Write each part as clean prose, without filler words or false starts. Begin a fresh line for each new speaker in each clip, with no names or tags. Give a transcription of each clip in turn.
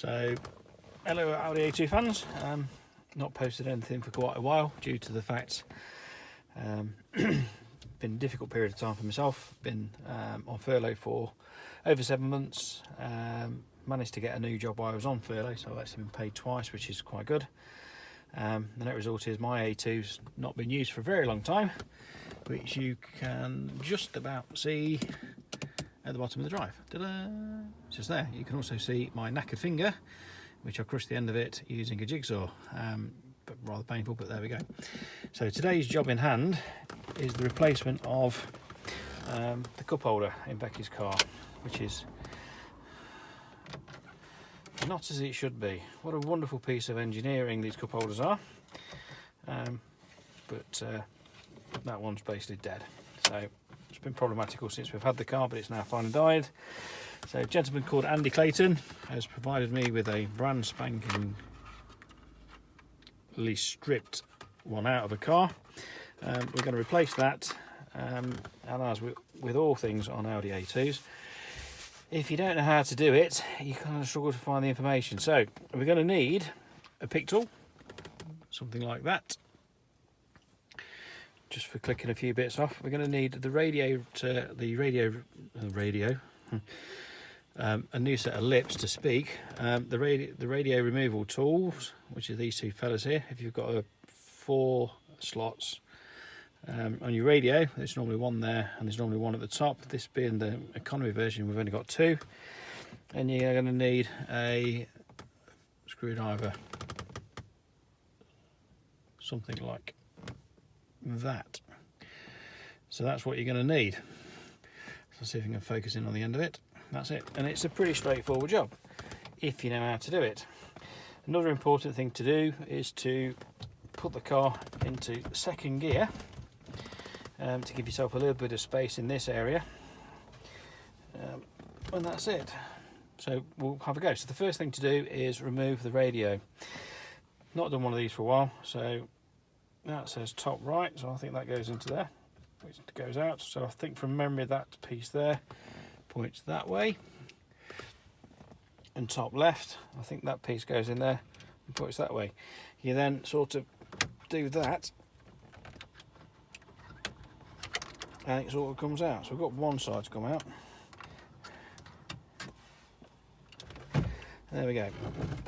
So, hello Audi A2 fans. Not posted anything for quite a while due to the fact been a difficult period of time for myself. Been on furlough for over 7 months. Managed to get a new job while I was on furlough, so I've actually been paid twice, which is quite good. The net result is my A2's not been used for a very long time, which you can just about see at the bottom of the drive. Ta-da! Just there. You can also see my knackered finger, which I crushed the end of it using a jigsaw. But rather painful, but there we go. So today's job in hand is the replacement of the cup holder in Becky's car, which is not as it should be. What a wonderful piece of engineering these cup holders are. But that one's basically dead. So it's been problematical since we've had the car, but it's now finally died. So a gentleman called Andy Clayton has provided me with a brand spanking stripped one out of a car. We're going to replace that, and as with all things on Audi A2s, if you don't know how to do it, you kind of struggle to find the information. So we're going to need a pick tool, something like that, just for clicking a few bits off. We're going to need the radio, a new set of lips to speak, the radio removal tools, which are these two fellas here. If you've got 4 slots on your radio, there's normally one there and there's normally one at the top. This being the economy version, we've only got 2. And you're going to need a screwdriver, something like that. So that's what you're going to need. So see if we can focus in on the end of it. That's it, and it's a pretty straightforward job if you know how to do it. Another important thing to do is to put the car into second gear to give yourself a little bit of space in this area, and that's it. So we'll have a go. So the first thing to do is remove the radio. Not done one of these for a while, so that says top right, so I think that goes into there, which goes out. So I think from memory that piece there points that way, and top left, I think that piece goes in there and points that way. You then sort of do that and it sort of comes out. So we've got one side to come out. There we go.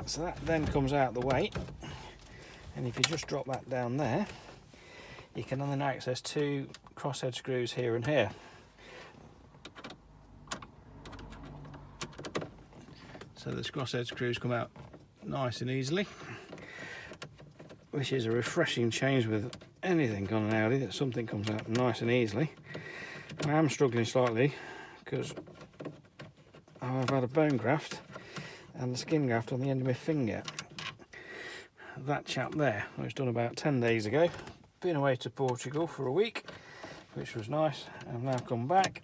So that then comes out the way, and if you just drop that down there, you can then access 2 crosshead screws here and here. So the crosshead screws come out nice and easily, which is a refreshing change with anything on an Audi, that something comes out nice and easily. I am struggling slightly because I've had a bone graft and a skin graft on the end of my finger. That chap there, I was done about 10 days ago. Been away to Portugal for a week, which was nice. I've now come back,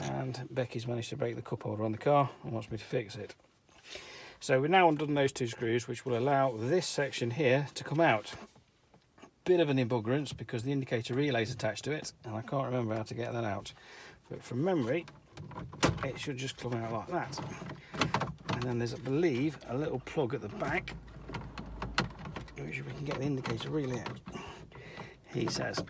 and Becky's managed to break the cup holder on the car and wants me to fix it. So we've now undone those 2 screws, which will allow this section here to come out. Bit of an embuggerance because the indicator relay is attached to it, and I can't remember how to get that out. But from memory, it should just come out like that. And then there's, I believe, a little plug at the back, which we can get the indicator relay out, he says.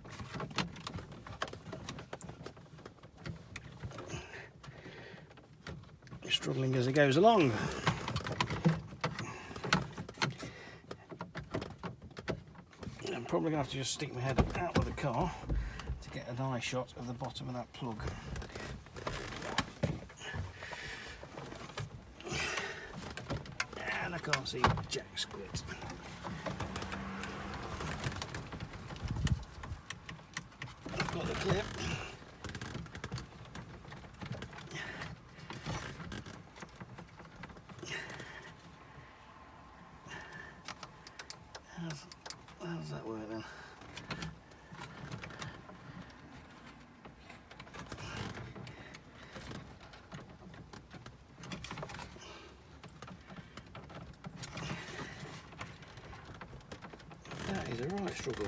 Struggling as it goes along. I'm probably going to have to just stick my head out of the car to get an eye shot of the bottom of that plug. And I can't see jack squid. I've got the clip. How does that work then? That is a right struggle.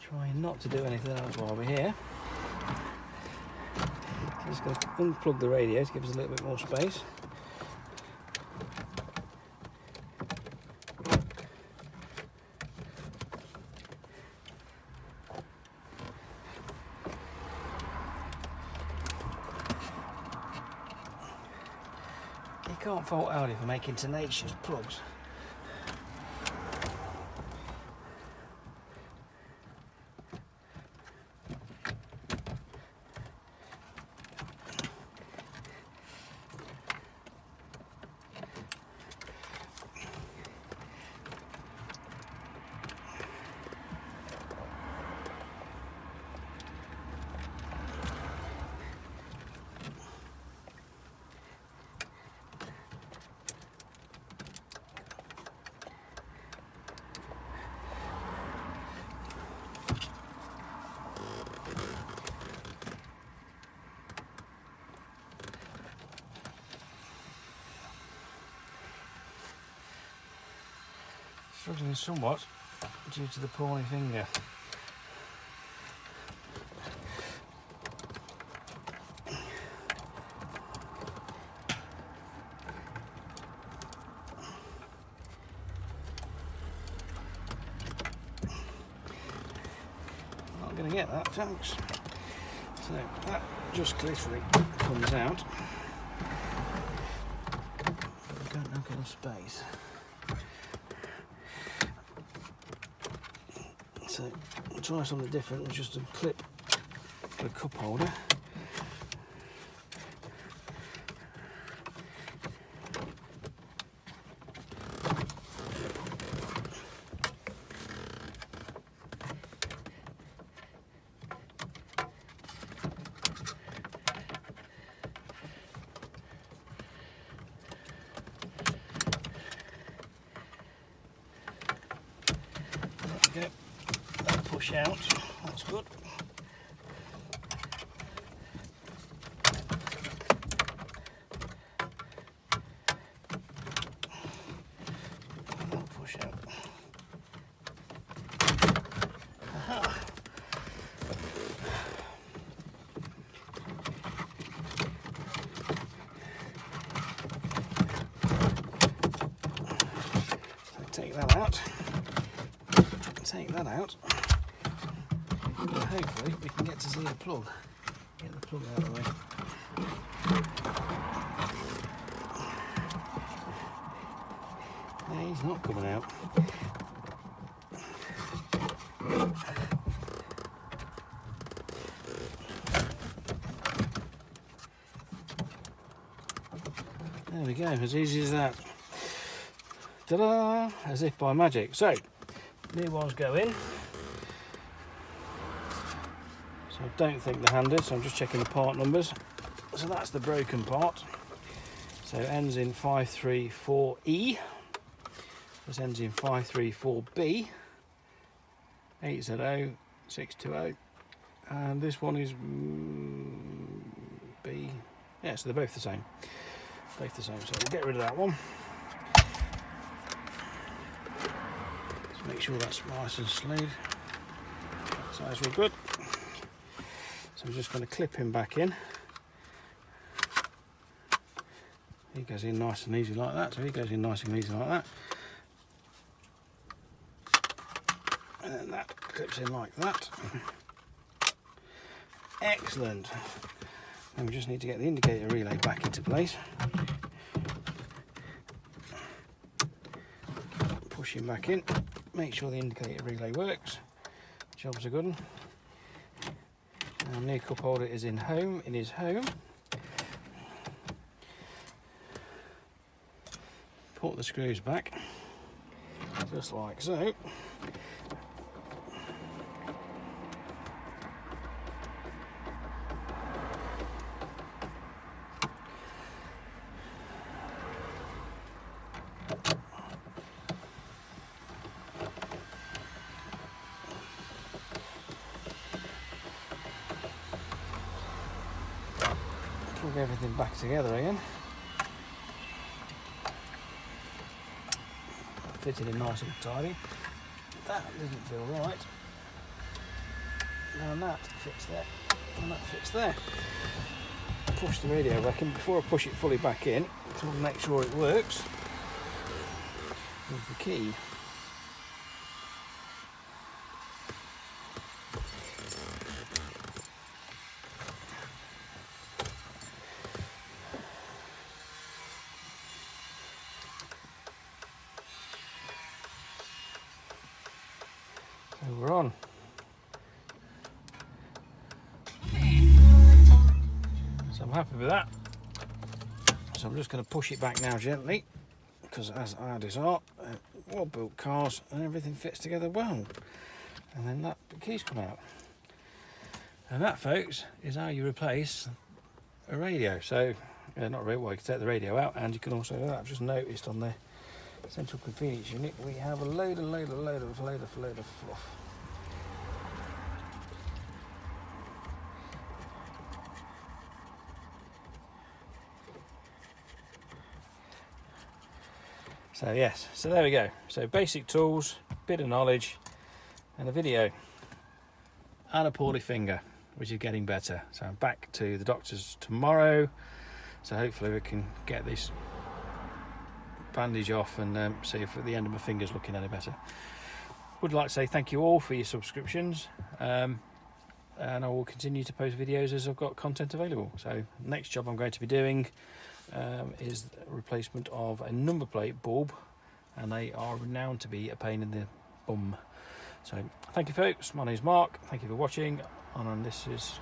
Trying not to do anything else while we're here. So just going to unplug the radio to give us a little bit more space. You can't fault Audi for making tenacious plugs. Struggling somewhat due to the pointy finger. Not going to get that, folks. So that just literally comes out. We've got no kind of space. So we'll try something different, just to clip the cup holder. There we go. Push out, that's good. That'll push out. Aha. So take that out. Take that out. Hopefully we can get to see the plug. Get the plug out of the way. No, he's not coming out. There we go, as easy as that. Ta-da! As if by magic. So, new ones go in. So I don't think they're handed, so I'm just checking the part numbers. So that's the broken part. So it ends in 534E. This ends in 534B. 800620. And this one is B. Yeah, so they're both the same. Both the same. So we'll get rid of that one. Let's make sure that's nice and smooth. That size real good. So I'm just going to clip him back in. He goes in nice and easy like that. So he goes in nice and easy like that. And then that clips in like that. Excellent. And we just need to get the indicator relay back into place. Push him back in. Make sure the indicator relay works. Job's a good one. Our new cup holder is in his home. Put the screws back, just like so. Plug everything back together again. Fitted in nice and tidy. That doesn't feel right. And that fits there. And that fits there. push the radio back in. Before I push it fully back in, so I'll make sure it works with the key. So we're on. So I'm happy with that. So I'm just going to push it back now gently, because as Audis are, well-built cars, and everything fits together well. And then that the keys come out. And that, folks, is how you replace a radio. So, not a radio, well, you can take the radio out, and you can also do that. I've just noticed on the central convenience unit we have a load of fluff. So yes, so there we go. So basic tools, bit of knowledge, and a video, and a poorly finger, which is getting better. So I'm back to the doctor's tomorrow. So hopefully we can get this bandage off and see if at the end of my finger's looking any better. Would like to say thank you all for your subscriptions, and I will continue to post videos as I've got content available. So next job I'm going to be doing is the replacement of a number plate bulb, and they are renowned to be a pain in the bum. So thank you, folks. My name's Mark. Thank you for watching, and this is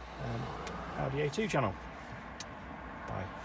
Audi A2 channel. Bye.